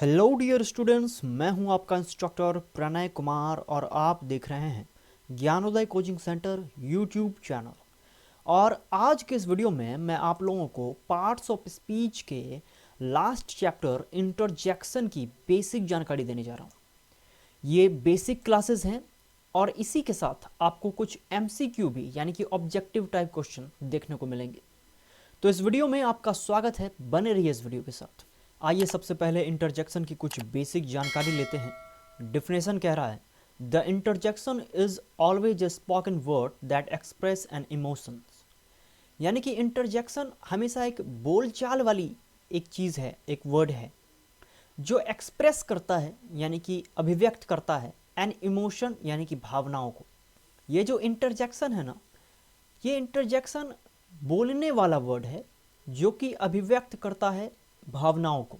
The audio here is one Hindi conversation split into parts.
हेलो डियर स्टूडेंट्स, मैं हूं आपका इंस्ट्रक्टर प्रणय कुमार और आप देख रहे हैं Gyanodaya coaching centre YouTube channel. और आज के इस वीडियो में मैं आप लोगों को पार्ट्स ऑफ स्पीच के लास्ट चैप्टर इंटरजेक्शन की बेसिक जानकारी देने जा रहा हूं। ये बेसिक क्लासेस हैं और इसी के साथ आपको कुछ एमसीक्यू भी यानी कि ऑब्जेक्टिव टाइप क्वेश्चन देखने को मिलेंगे। तो इस वीडियो में आपका स्वागत है, बने रहिए इस वीडियो के साथ। आइए सबसे पहले इंटरजेक्शन की कुछ बेसिक जानकारी लेते हैं। डिफिनेशन कह रहा है the interjection is always a spoken word that express an emotions. यानी कि इंटरजेक्शन हमेशा एक बोलचाल वाली एक चीज़ है, एक वर्ड है जो एक्सप्रेस करता है यानी कि अभिव्यक्त करता है एन इमोशन यानी कि भावनाओं को। ये जो इंटरजेक्शन है ना, ये इंटरजेक्शन बोलने वाला वर्ड है जो कि अभिव्यक्त करता है भावनाओं को।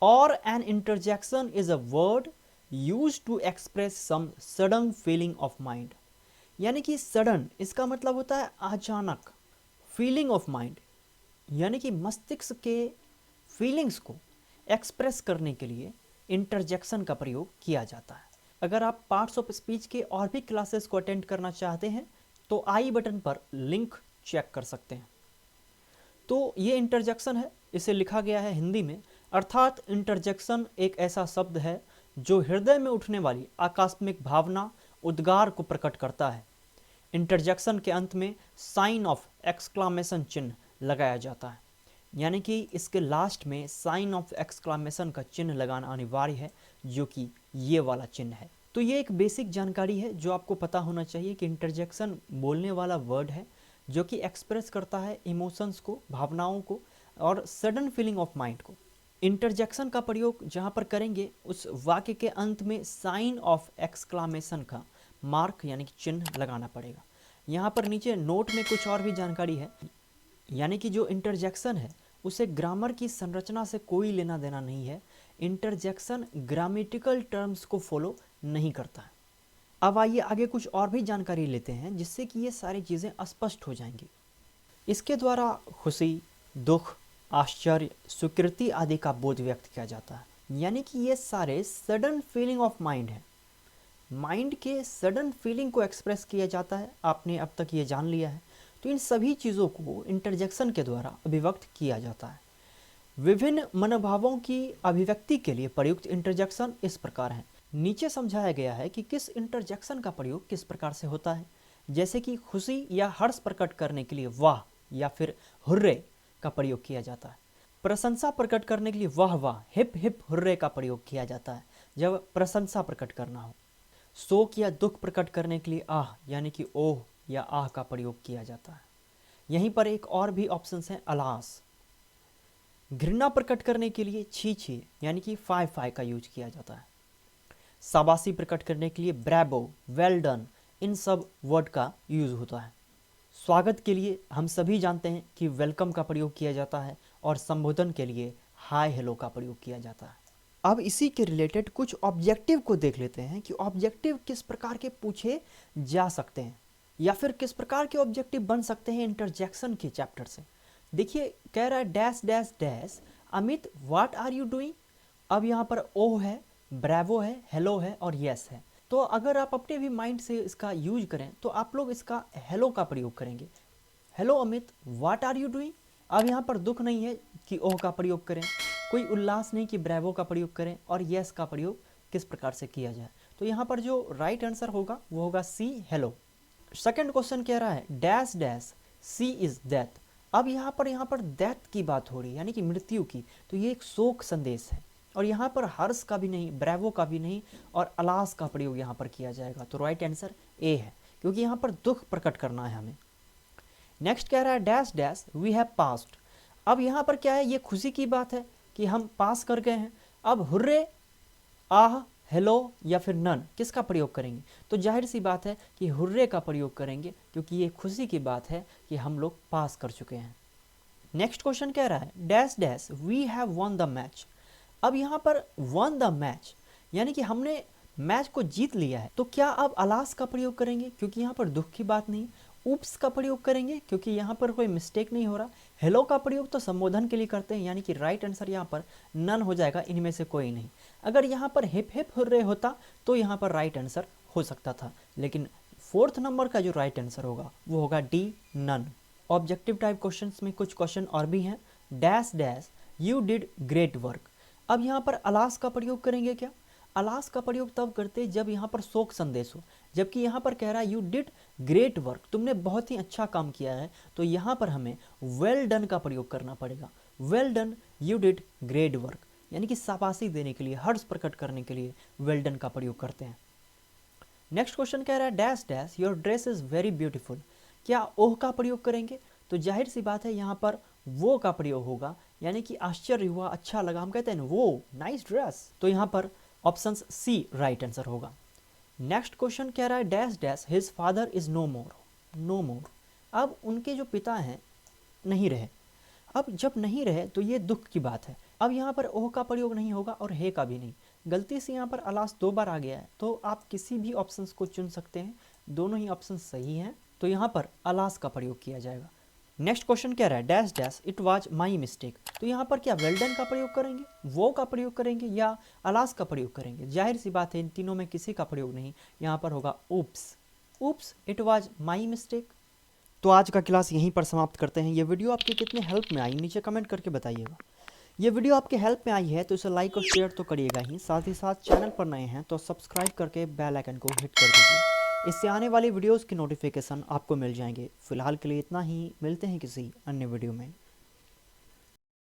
और an interjection is a word use to express some sudden feeling of mind. यानी कि सडन इसका मतलब होता है अचानक, फीलिंग ऑफ माइंड यानी कि मस्तिष्क के फीलिंग्स को एक्सप्रेस करने के लिए इंटरजेक्शन का प्रयोग किया जाता है। अगर आप पार्ट्स ऑफ स्पीच के और भी क्लासेस को अटेंड करना चाहते हैं तो आई बटन पर लिंक चेक कर सकते हैं। तो ये इंटरजेक्शन है, इसे लिखा गया है हिंदी में, अर्थात इंटरजेक्शन एक ऐसा शब्द है जो हृदय में उठने वाली आकस्मिक भावना उद्गार को प्रकट करता है। इंटरजेक्शन के अंत में साइन ऑफ एक्सक्लामेशन चिन्ह लगाया जाता है, यानी कि इसके लास्ट में साइन ऑफ एक्सक्लामेशन का चिन्ह लगाना अनिवार्य है, जो कि ये वाला चिन्ह है। तो ये एक बेसिक जानकारी है जो आपको पता होना चाहिए कि इंटरजेक्शन बोलने वाला वर्ड है जो कि एक्सप्रेस करता है इमोशंस को, भावनाओं को और सडन फीलिंग ऑफ माइंड को। इंटरजेक्शन का प्रयोग जहाँ पर करेंगे उस वाक्य के अंत में साइन ऑफ एक्सक्लामेशन का मार्क यानी कि चिन्ह लगाना पड़ेगा। यहाँ पर नीचे नोट में कुछ और भी जानकारी है, यानी कि जो इंटरजेक्शन है उसे ग्रामर की संरचना से कोई लेना देना नहीं है। इंटरजेक्शन ग्रामेटिकल टर्म्स को फॉलो नहीं करता है। अब आइए आगे कुछ और भी जानकारी लेते हैं जिससे कि ये सारी चीज़ें स्पष्ट हो जाएंगी। इसके द्वारा खुशी, दुख, आश्चर्य, स्वीकृति आदि का बोध व्यक्त किया जाता है। यानी कि ये सारे सडन फीलिंग ऑफ माइंड है, माइंड के सडन फीलिंग को एक्सप्रेस किया जाता है। आपने अब तक ये जान लिया है। तो इन सभी चीज़ों को इंटरजेक्शन के द्वारा अभिव्यक्त किया जाता है। विभिन्न मनोभावों की अभिव्यक्ति के लिए प्रयुक्त इंटरजेक्शन इस प्रकार है। नीचे समझाया गया है कि किस इंटरजेक्शन का प्रयोग किस प्रकार से होता है। जैसे कि खुशी या हर्ष प्रकट करने के लिए वाह या फिर हुर्रे का प्रयोग किया जाता है। प्रशंसा प्रकट करने के लिए वाह वाह, हिप हिप हुर्रे का प्रयोग किया जाता है जब प्रशंसा प्रकट करना हो। शोक या दुख प्रकट करने के लिए आह यानी कि ओह या आह का प्रयोग किया जाता है। यहीं पर एक और भी ऑप्शन है अलास। घृणा प्रकट करने के लिए छी छी यानी कि फाय फाय का यूज किया जाता है। शाबाशी प्रकट करने के लिए ब्रेवो, वेल डन, इन सब वर्ड का यूज होता है। स्वागत के लिए हम सभी जानते हैं कि वेलकम का प्रयोग किया जाता है और संबोधन के लिए हाय हेलो का प्रयोग किया जाता है। अब इसी के रिलेटेड कुछ ऑब्जेक्टिव को देख लेते हैं कि ऑब्जेक्टिव किस प्रकार के पूछे जा सकते हैं या फिर किस प्रकार के ऑब्जेक्टिव बन सकते हैं इंटरजेक्शन के चैप्टर से। देखिए, कह रहा है dash dash dash Amit what are you doing. अब यहाँ पर ओह है, ब्रेवो है, हेलो है और यस है। तो अगर आप अपने भी माइंड से इसका यूज करें तो आप लोग इसका हेलो का प्रयोग करेंगे। Hello Amit, what are you doing. अब यहाँ पर दुख नहीं है कि ओह का प्रयोग करें, कोई उल्लास नहीं कि ब्रेवो का प्रयोग करें, और यस का प्रयोग किस प्रकार से किया जाए। तो यहाँ पर जो राइट आंसर होगा वो होगा सी, हेलो। सेकंड क्वेश्चन कह रहा है dash dash she is death. अब यहाँ पर डेथ की बात हो रही है यानी कि मृत्यु की। तो ये एक शोक संदेश है और यहाँ पर हर्ष का भी नहीं, ब्रेवो का भी नहीं और अलास का प्रयोग यहाँ पर किया जाएगा। तो राइट आंसर ए है, क्योंकि यहाँ पर दुख प्रकट करना है हमें। नेक्स्ट कह रहा है dash dash we have passed. अब यहाँ पर क्या है, ये खुशी की बात है कि हम पास कर गए हैं। अब हुर्रे, आह, हेलो या फिर नन किसका प्रयोग करेंगे। तो जाहिर सी बात है कि हुर्रे का प्रयोग करेंगे, क्योंकि ये खुशी की बात है कि हम लोग पास कर चुके हैं। नेक्स्ट क्वेश्चन कह रहा है dash dash we have won the match. अब यहाँ पर वन द मैच यानी कि हमने मैच को जीत लिया है। तो क्या अब अलास का प्रयोग करेंगे, क्योंकि यहाँ पर दुख की बात नहीं ऊप्स का प्रयोग करेंगे क्योंकि यहाँ पर कोई मिस्टेक नहीं हो रहा। हेलो का प्रयोग तो संबोधन के लिए करते हैं, यानी कि राइट आंसर यहाँ पर नन हो जाएगा, इनमें से कोई नहीं। अगर यहाँ पर हिप हिप हुर्रे होता तो यहाँ पर राइट आंसर हो सकता था, लेकिन फोर्थ नंबर का जो राइट आंसर होगा वो होगा D, none. Objective type questions में कुछ क्वेश्चन और भी हैं। Dash dash you did great work. अब यहाँ पर अलास का प्रयोग करेंगे क्या? अलास का प्रयोग तब करते जब यहाँ पर शोक संदेश हो, जबकि यहाँ पर कह रहा है यू डिड ग्रेट वर्क, तुमने बहुत ही अच्छा काम किया है, तो यहाँ पर हमें वेल डन का प्रयोग करना पड़ेगा। Well done you did great work, यानी कि शाबाशी देने के लिए, हर्ष प्रकट करने के लिए वेल डन का प्रयोग करते हैं। नेक्स्ट क्वेश्चन कह रहा है dash dash your dress is very beautiful. क्या ओह का प्रयोग करेंगे? तो जाहिर सी बात है यहाँ पर वो का प्रयोग होगा, यानी कि आश्चर्य हुआ, अच्छा लगा, हम कहते हैं वो नाइस ड्रेस, तो यहाँ पर ऑप्शन सी राइट आंसर होगा। नेक्स्ट क्वेश्चन कह रहा है dash dash his father is no more. No more, अब उनके जो पिता हैं नहीं रहे। अब जब नहीं रहे तो ये दुख की बात है। अब यहाँ पर ओह का प्रयोग नहीं होगा और हे का भी नहीं। गलती से यहाँ पर अलास 2 बार आ गया है, तो आप किसी भी ऑप्शन को चुन सकते हैं, दोनों ही ऑप्शन सही हैं, तो यहाँ पर अलास का प्रयोग किया जाएगा। नेक्स्ट क्वेश्चन कह रहा है dash dash it was my mistake. तो यहाँ पर क्या वेल डन का प्रयोग करेंगे, वो का प्रयोग करेंगे या अलास का प्रयोग करेंगे? जाहिर सी बात है इन तीनों में किसी का प्रयोग नहीं, यहाँ पर होगा oops. Oops it was my mistake. तो आज का क्लास यहीं पर समाप्त करते हैं। ये वीडियो आपकी कितने हेल्प में आई नीचे कमेंट करके बताइएगा। ये वीडियो आपके हेल्प में आई है तो इसे लाइक और शेयर तो करिएगा ही, साथ ही साथ चैनल पर नए हैं तो सब्सक्राइब करके बेल आइकन को हिट कर दीजिए। इससे आने वाली वीडियोस की नोटिफिकेशन आपको मिल जाएंगे। फिलहाल के लिए इतना ही, मिलते हैं किसी अन्य वीडियो में।